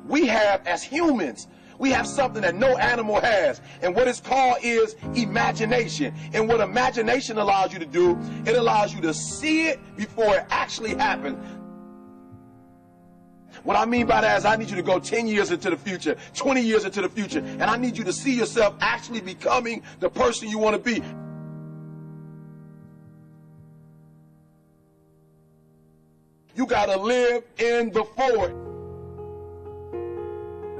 we have as humans. We have something that no animal has. And what it's called is imagination. And what imagination allows you to do, it allows you to see it before it actually happens. What I mean by that is I need you to go 10 years into the future, 20 years into the future, and I need you to see yourself actually becoming the person you want to be. You got to live in the forward.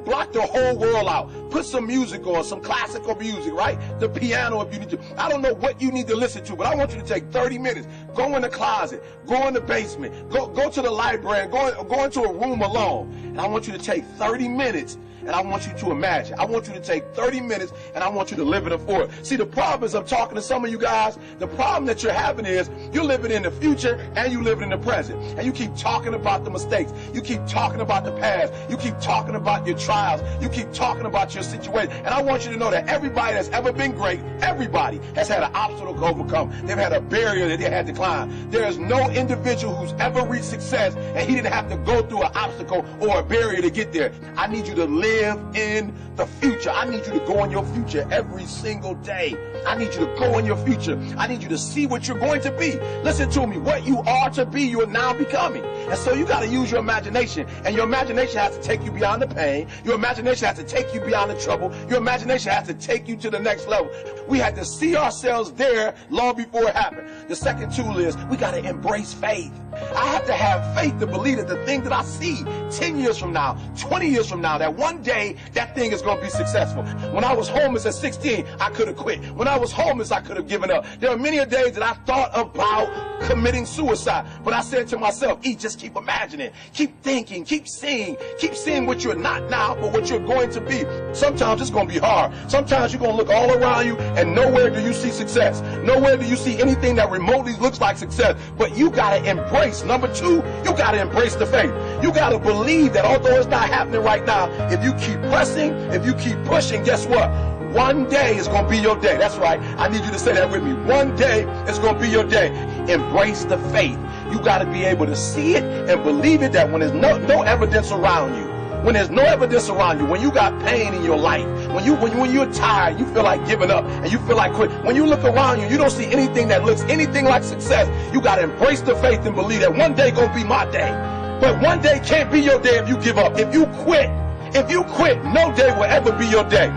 Block the whole world out. Put some music on, some classical music, right? The piano if you need to. I don't know what you need to listen to, but I want you to take 30 minutes. Go in the closet. Go in the basement. Go to the library. Go into a room alone. And I want you to take 30 minutes and I want you to imagine. I want you to take 30 minutes and I want you to live in the forward. See, the problem is I'm talking to some of you guys. The problem that you're having is you're living in the future and you're living in the present. And you keep talking about the mistakes. You keep talking about the past. You keep talking about your trials. You keep talking about your situation. And I want you to know that everybody that's ever been great, everybody has had an obstacle to overcome. They've had a barrier that they had to climb. There is no individual who's ever reached success and he didn't have to go through an obstacle or a barrier to get there. I need you to live in the future. I need you to go in your future every single day. I need you to go in your future. I need you to see what you're going to be. Listen to me. What you are to be, you are now becoming. And so you got to use your imagination. And your imagination has to take you beyond the pain. Your imagination has to take you beyond the trouble. Your imagination has to take you to the next level. We had to see ourselves there long before it happened. The second tool is we got to embrace faith. I have to have faith to believe that the thing that I see 10 years from now, 20 years from now, that one day that thing is going to be successful. When I was homeless at 16, I could have quit. When I was homeless, I could have given up. There are many days that I thought about committing suicide. But I said to myself, just keep imagining, keep thinking, keep seeing what you're not now, but what you're going to be. Sometimes it's going to be hard. Sometimes you're going to look all around you and nowhere do you see success. Nowhere do you see anything that remotely looks like success. But you got to embrace. Number two, you got to embrace the faith. You got to believe that although it's not happening right now, if you keep pressing, if you keep pushing, guess what? One day is going to be your day. That's right. I need you to say that with me. One day is going to be your day. Embrace the faith. You got to be able to see it and believe it, that when there's no evidence around you, when there's no evidence around you, when you got pain in your life, when you're tired, you feel like giving up and you feel like quit. When you look around you, you don't see anything that looks anything like success. You got to embrace the faith and believe that one day going to be my day. But one day can't be your day if you give up. If you quit, no day will ever be your day.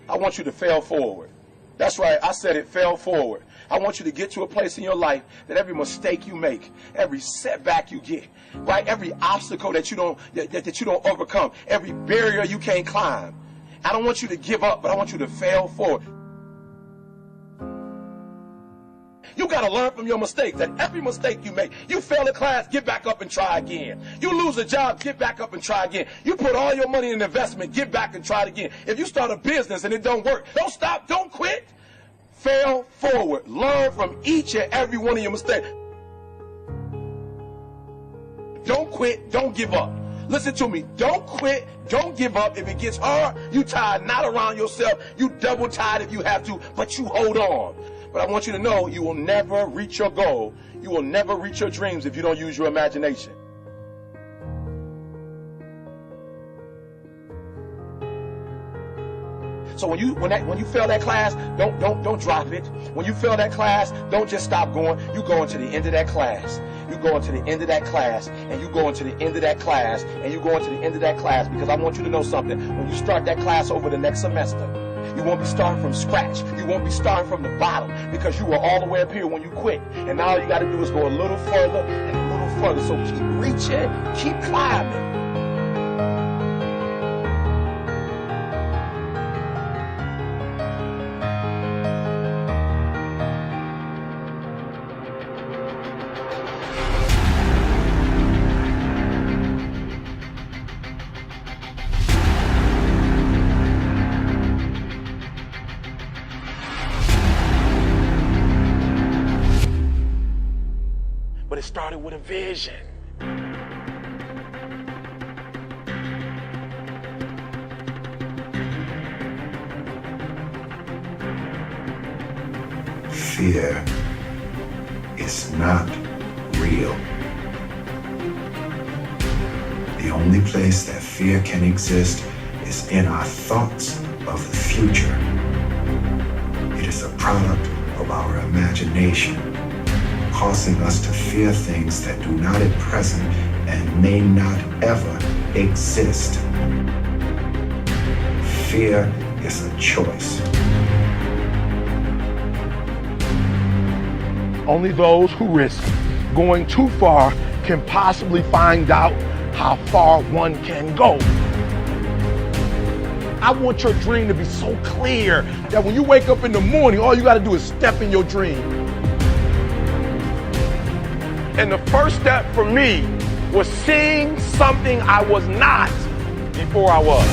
I want you to fail forward. That's right, I said it, fail forward. I want you to get to a place in your life that every mistake you make, every setback you get, right, every obstacle that you don't overcome, every barrier you can't climb. I don't want you to give up, but I want you to fail forward. You got to learn from your mistakes, that every mistake you make, you fail a class, get back up and try again. You lose a job, get back up and try again. You put all your money in investment, get back and try it again. If you start a business and it don't work, don't stop, don't quit. Fail forward. Learn from each and every one of your mistakes. Don't quit, don't give up. Listen to me, don't quit, don't give up. If it gets hard, you tie a knot around yourself, you double tie it if you have to, but you hold on. But I want you to know you will never reach your goal. You will never reach your dreams if you don't use your imagination. So when you fail that class, don't drop it. When you fail that class, don't just stop going. You go into the end of that class. You go into the end of that class, and you go into the end of that class, and you go into the end of that class, because I want you to know something. When you start that class over the next semester, you won't be starting from scratch. You won't be starting from the bottom, because you were all the way up here when you quit. And now all you got to do is go a little further and a little further. So keep reaching, keep climbing. but it started with a vision. Fear is not real. The only place that fear can exist is in our thoughts of the future. It is a product of our imagination, causing us to fear things that do not at present and may not ever exist. Fear is a choice. Only those who risk going too far can possibly find out how far one can go. I want your dream to be so clear that when you wake up in the morning, all you gotta do is step in your dream. And the first step for me was seeing something I was not before I was.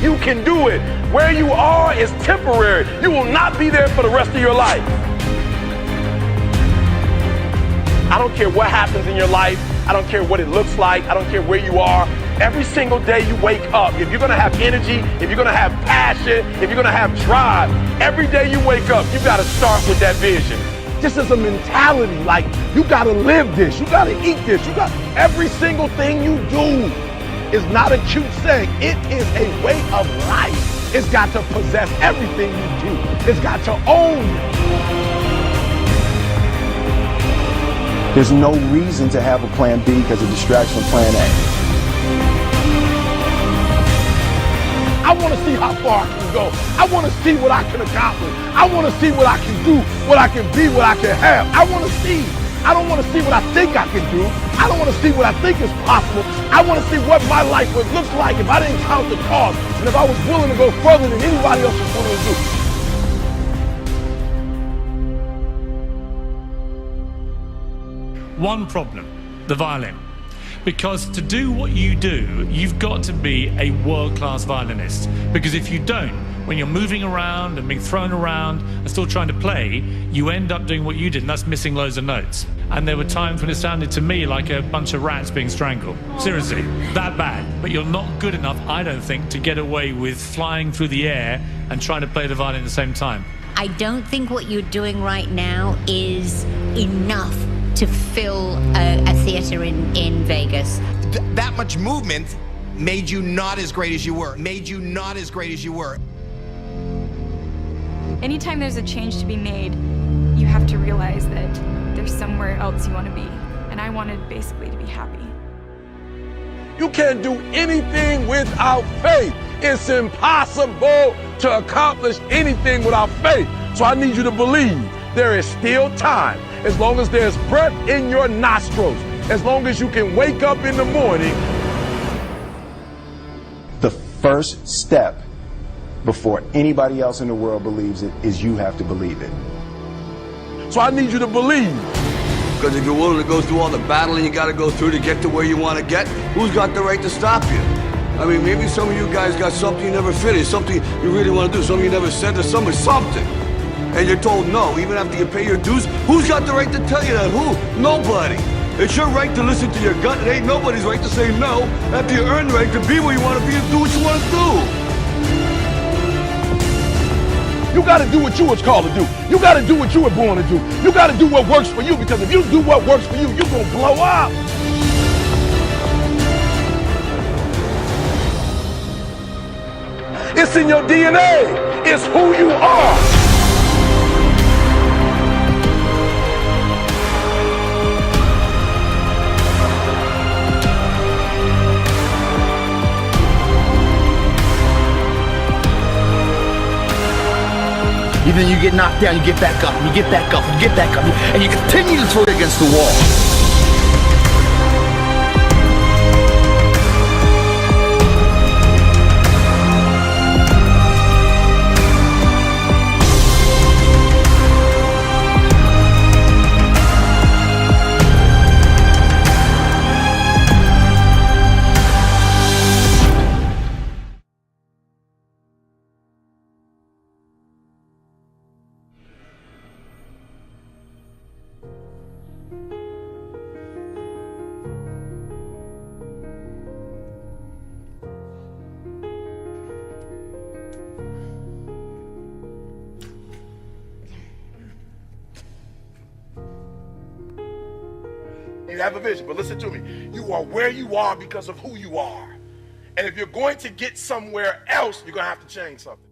You can do it. Where you are is temporary. You will not be there for the rest of your life. I don't care what happens in your life. I don't care what it looks like. I don't care where you are. Every single day you wake up, if you're gonna have energy, if you're gonna have passion, if you're gonna have drive, every day you wake up, you gotta start with that vision. This is a mentality, like you gotta live this, you gotta eat this, every single thing you do is not a cute saying. It is a way of life. It's got to possess everything you do. It's got to own you. There's no reason to have a plan B because it distracts from plan A. I want to see how far I can go. I want to see what I can accomplish. I want to see what I can do, what I can be, what I can have. I want to see. I don't want to see what I think I can do. I don't want to see what I think is possible. I want to see what my life would look like if I didn't count the cost and if I was willing to go further than anybody else was willing to do. One problem, the violin. Because to do what you do, you've got to be a world-class violinist. Because if you don't, when you're moving around and being thrown around and still trying to play, you end up doing what you did, and that's missing loads of notes. And there were times when it sounded to me like a bunch of rats being strangled. Seriously, that bad. But you're not good enough, I don't think, to get away with flying through the air and trying to play the violin at the same time. I don't think what you're doing right now is enough to fill a theater in Vegas. That much movement made you not as great as you were. Anytime there's a change to be made, you have to realize that there's somewhere else you want to be. And I wanted basically to be happy. You can't do anything without faith. It's impossible to accomplish anything without faith. So I need you to believe there is still time. As long as there's breath in your nostrils, as long as you can wake up in the morning. The first step before anybody else in the world believes it is you have to believe it. So I need you to believe. Because if you're willing to go through all the battling you got to go through to get to where you want to get, who's got the right to stop you? I mean, maybe some of you guys got something you never finished, something you really want to do, something you never said to somebody, something. And you're told no, even after you pay your dues. Who's got the right to tell you that? Who? Nobody. It's your right to listen to your gut. It ain't nobody's right to say no after you earn the right to be where you want to be and do what you want to do. You gotta do what you was called to do. You gotta do what you were born to do. You gotta do what works for you, because if you do what works for you, you're gonna blow up. It's in your DNA. It's who you are. Even you get knocked down, you get back up, you get back up, you get back up, and you continue to throw it against the wall. You have a vision, but listen to me. You are where you are because of who you are. And if you're going to get somewhere else, you're going to have to change something.